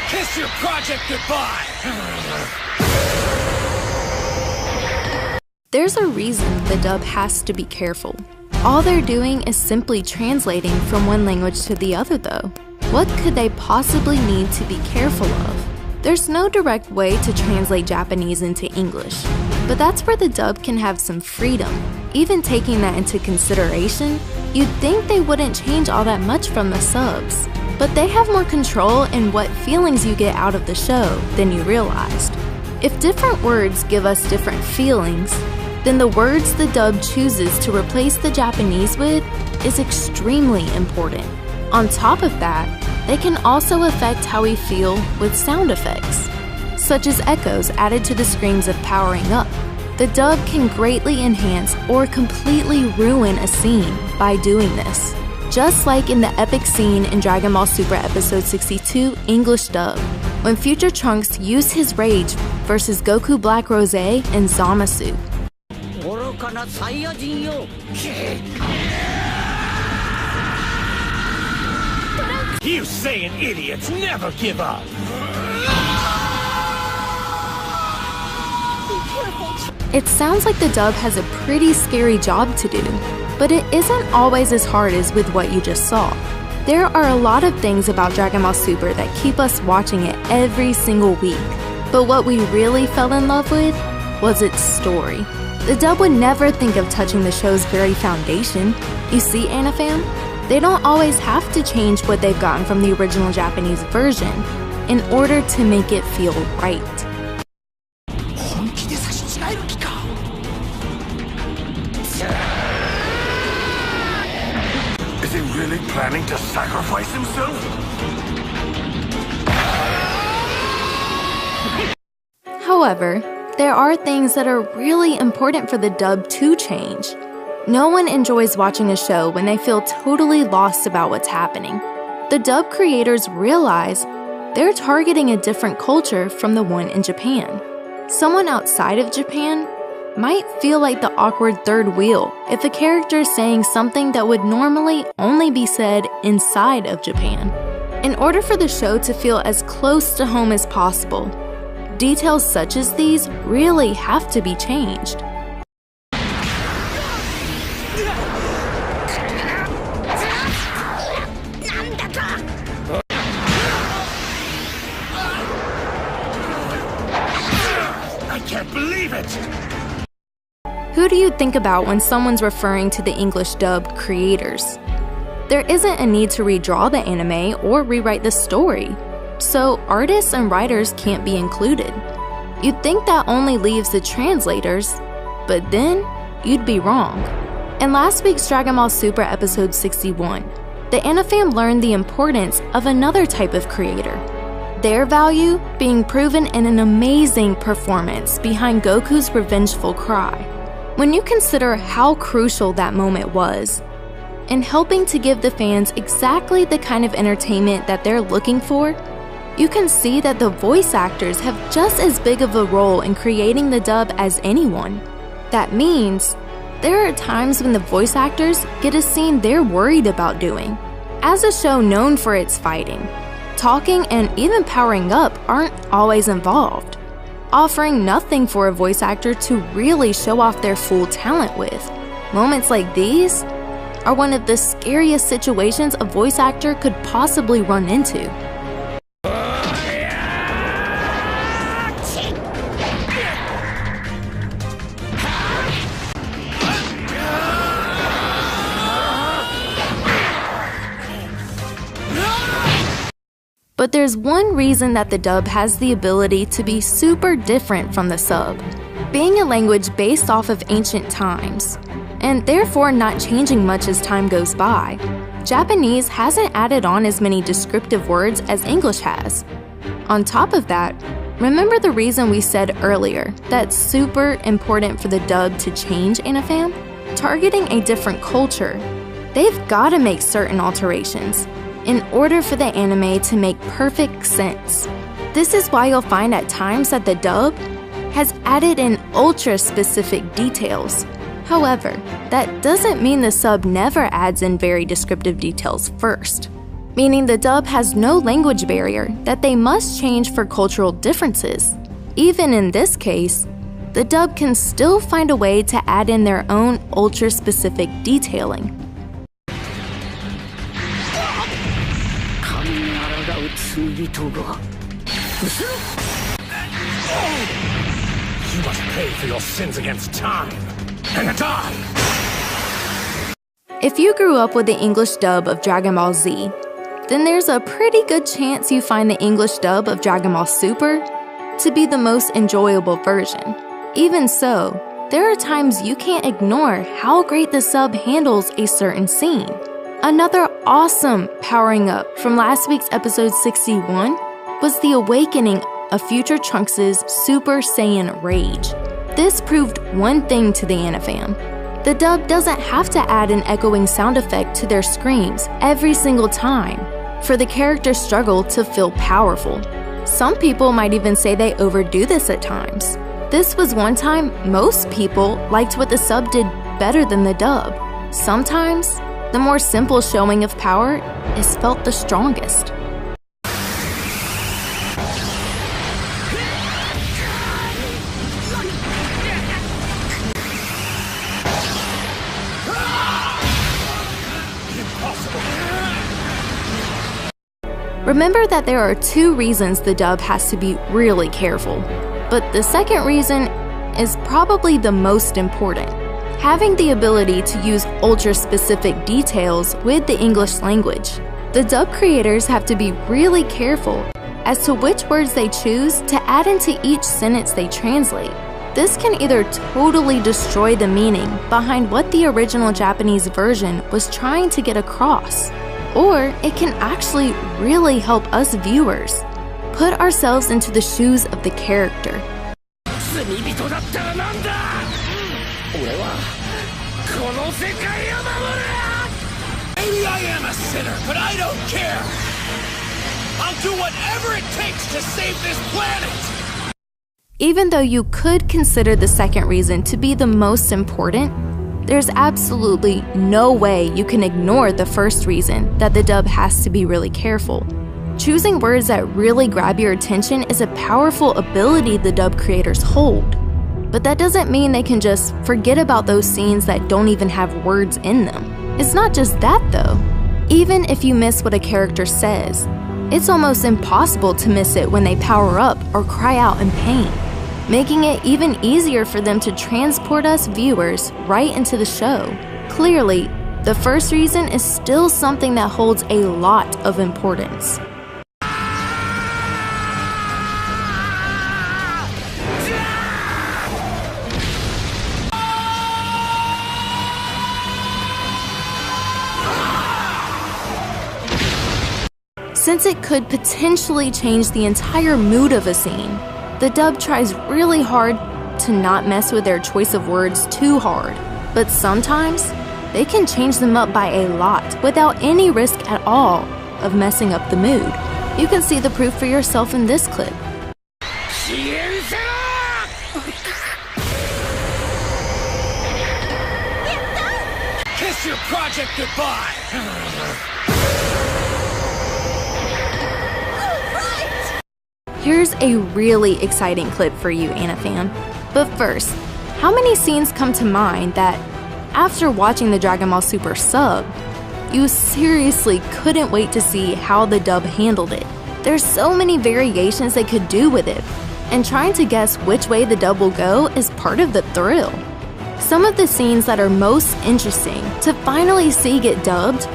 Kiss your project goodbye! There's a reason the dub has to be careful. All they're doing is simply translating from one language to the other though. What could they possibly need to be careful of? There's no direct way to translate Japanese into English, but that's where the dub can have some freedom. Even taking that into consideration, you'd think they wouldn't change all that much from the subs. But they have more control in what feelings you get out of the show than you realized. If different words give us different feelings, then the words the dub chooses to replace the Japanese with is extremely important. On top of that, they can also affect how we feel with sound effects, such as echoes added to the screams of powering up. The dub can greatly enhance or completely ruin a scene by doing this. Just like in the epic scene in Dragon Ball Super Episode 62 English dub, when future Trunks used his rage versus Goku Black Rose and Zamasu. You Saiyan idiots never give up! It sounds like the dub has a pretty scary job to do, but it isn't always as hard as with what you just saw. There are a lot of things about Dragon Ball Super that keep us watching it every single week, but what we really fell in love with was its story. The dub would never think of touching the show's very foundation. You see, Anafam? They don't always have to change what they've gotten from the original Japanese version in order to make it feel right. Is he really planning to sacrifice himself? However, there are things that are really important for the dub to change. No one enjoys watching a show when they feel totally lost about what's happening. The dub creators realize they're targeting a different culture from the one in Japan. Someone outside of Japan might feel like the awkward third wheel if a character is saying something that would normally only be said inside of Japan. In order for the show to feel as close to home as possible, details such as these really have to be changed. I can't believe it! Who do you think about when someone's referring to the English dub creators? There isn't a need to redraw the anime or rewrite the story, so artists and writers can't be included. You'd think that only leaves the translators, but then you'd be wrong. In last week's Dragon Ball Super Episode 61, the Anafam learned the importance of another type of creator, their value being proven in an amazing performance behind Goku's revengeful cry. When you consider how crucial that moment was, in helping to give the fans exactly the kind of entertainment that they're looking for, you can see that the voice actors have just as big of a role in creating the dub as anyone. That means there are times when the voice actors get a scene they're worried about doing. As a show known for its fighting, talking and even powering up aren't always involved, offering nothing for a voice actor to really show off their full talent with. Moments like these are one of the scariest situations a voice actor could possibly run into. But there's one reason that the dub has the ability to be super different from the sub. Being a language based off of ancient times, and therefore not changing much as time goes by, Japanese hasn't added on as many descriptive words as English has. On top of that, remember the reason we said earlier that's super important for the dub to change, Anafam? Targeting a different culture. They've got to make certain alterations in order for the anime to make perfect sense. This is why you'll find at times that the dub has added in ultra-specific details. However, that doesn't mean the sub never adds in very descriptive details first, meaning the dub has no language barrier that they must change for cultural differences. Even in this case, the dub can still find a way to add in their own ultra-specific detailing. You must pay for your sins against time and die! If you grew up with the English dub of Dragon Ball Z, then there's a pretty good chance you find the English dub of Dragon Ball Super to be the most enjoyable version. Even so, there are times you can't ignore how great the sub handles a certain scene. Another awesome powering up from last week's episode 61 was the awakening of future Trunks' Super Saiyan Rage. This proved one thing to the anifam. The dub doesn't have to add an echoing sound effect to their screams every single time for the character's struggle to feel powerful. Some people might even say they overdo this at times. This was one time most people liked what the sub did better than the dub. Sometimes, the more simple showing of power is felt the strongest. Remember that there are two reasons the dub has to be really careful, but the second reason is probably the most important. Having the ability to use ultra-specific details with the English language. The dub creators have to be really careful as to which words they choose to add into each sentence they translate. This can either totally destroy the meaning behind what the original Japanese version was trying to get across, or it can actually really help us viewers put ourselves into the shoes of the character. Maybe I am a sinner, but I don't care! I'll do whatever it takes to save this planet! Even though you could consider the second reason to be the most important, there's absolutely no way you can ignore the first reason that the dub has to be really careful. Choosing words that really grab your attention is a powerful ability the dub creators hold. But that doesn't mean they can just forget about those scenes that don't even have words in them. It's not just that though. Even if you miss what a character says, it's almost impossible to miss it when they power up or cry out in pain, making it even easier for them to transport us viewers right into the show. Clearly, the first reason is still something that holds a lot of importance. Since it could potentially change the entire mood of a scene, the dub tries really hard to not mess with their choice of words too hard, but sometimes they can change them up by a lot without any risk at all of messing up the mood. You can see the proof for yourself in this clip. Kiss your project goodbye! Here's a really exciting clip for you, anifam. But first, how many scenes come to mind that, after watching the Dragon Ball Super sub, you seriously couldn't wait to see how the dub handled it? There's so many variations they could do with it, and trying to guess which way the dub will go is part of the thrill. Some of the scenes that are most interesting to finally see get dubbed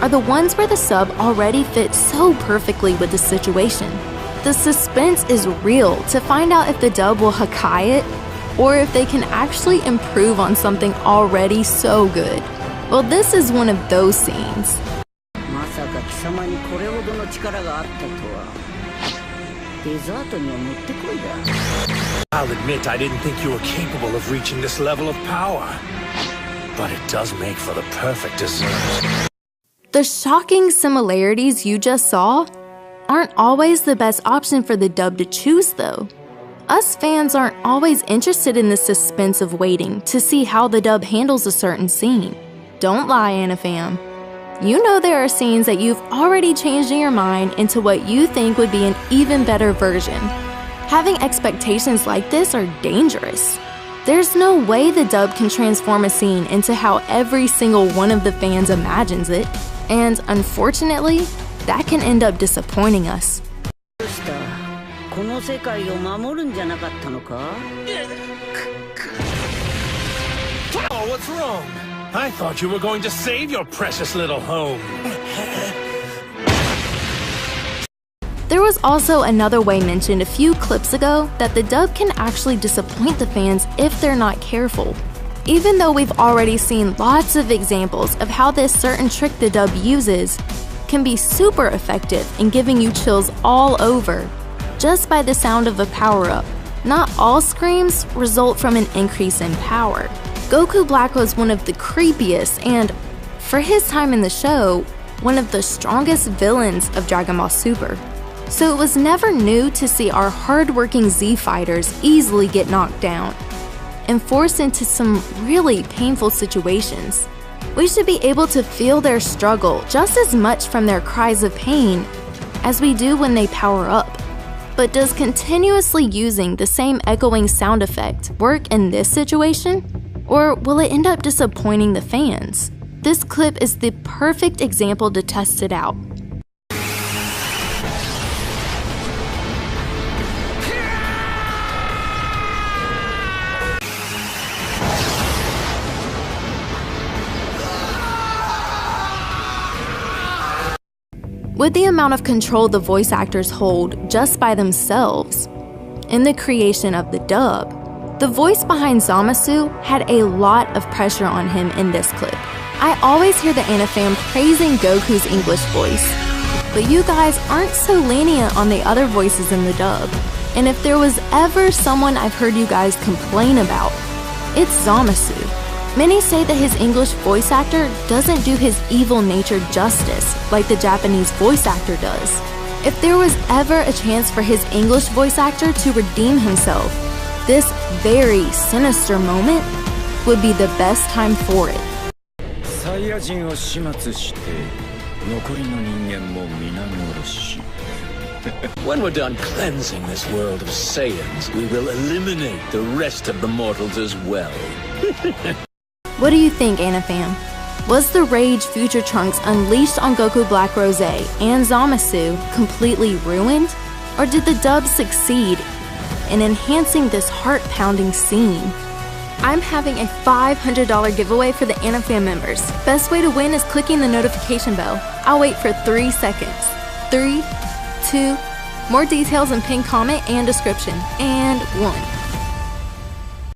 are the ones where the sub already fits so perfectly with the situation. The suspense is real to find out if the dub will Hakai it, or if they can actually improve on something already so good. Well, this is one of those scenes. I'll admit I didn't think you were capable of reaching this level of power, but it does make for the perfect dessert. The shocking similarities you just saw aren't always the best option for the dub to choose though. Us fans aren't always interested in the suspense of waiting to see how the dub handles a certain scene. Don't lie, Anafam. You know there are scenes that you've already changed in your mind into what you think would be an even better version. Having expectations like this are dangerous. There's no way the dub can transform a scene into how every single one of the fans imagines it, and unfortunately, that can end up disappointing us. Oh, what's wrong? I thought you were going to save your precious little home. There was also another way mentioned a few clips ago that the dub can actually disappoint the fans if they're not careful. Even though we've already seen lots of examples of how this certain trick the dub uses can be super effective in giving you chills all over, just by the sound of a power-up. Not all screams result from an increase in power. Goku Black was one of the creepiest and, for his time in the show, one of the strongest villains of Dragon Ball Super. So it was never new to see our hardworking Z fighters easily get knocked down and forced into some really painful situations. We should be able to feel their struggle just as much from their cries of pain as we do when they power up. But does continuously using the same echoing sound effect work in this situation? Or will it end up disappointing the fans? This clip is the perfect example to test it out. With the amount of control the voice actors hold just by themselves in the creation of the dub, the voice behind Zamasu had a lot of pressure on him in this clip. I always hear the Anafam praising Goku's English voice, but you guys aren't so lenient on the other voices in the dub. And if there was ever someone I've heard you guys complain about, it's Zamasu. Many say that his English voice actor doesn't do his evil nature justice like the Japanese voice actor does. If there was ever a chance for his English voice actor to redeem himself, this very sinister moment would be the best time for it. When we're done cleansing this world of Saiyans, we will eliminate the rest of the mortals as well. What do you think, Anafam? Was the rage Future Trunks unleashed on Goku Black Rose and Zamasu completely ruined? Or did the dub succeed in enhancing this heart-pounding scene? I'm having a $500 giveaway for the Anafam members. Best way to win is clicking the notification bell. I'll wait for 3 seconds. 3, 2, more details in pinned comment and description, and 1.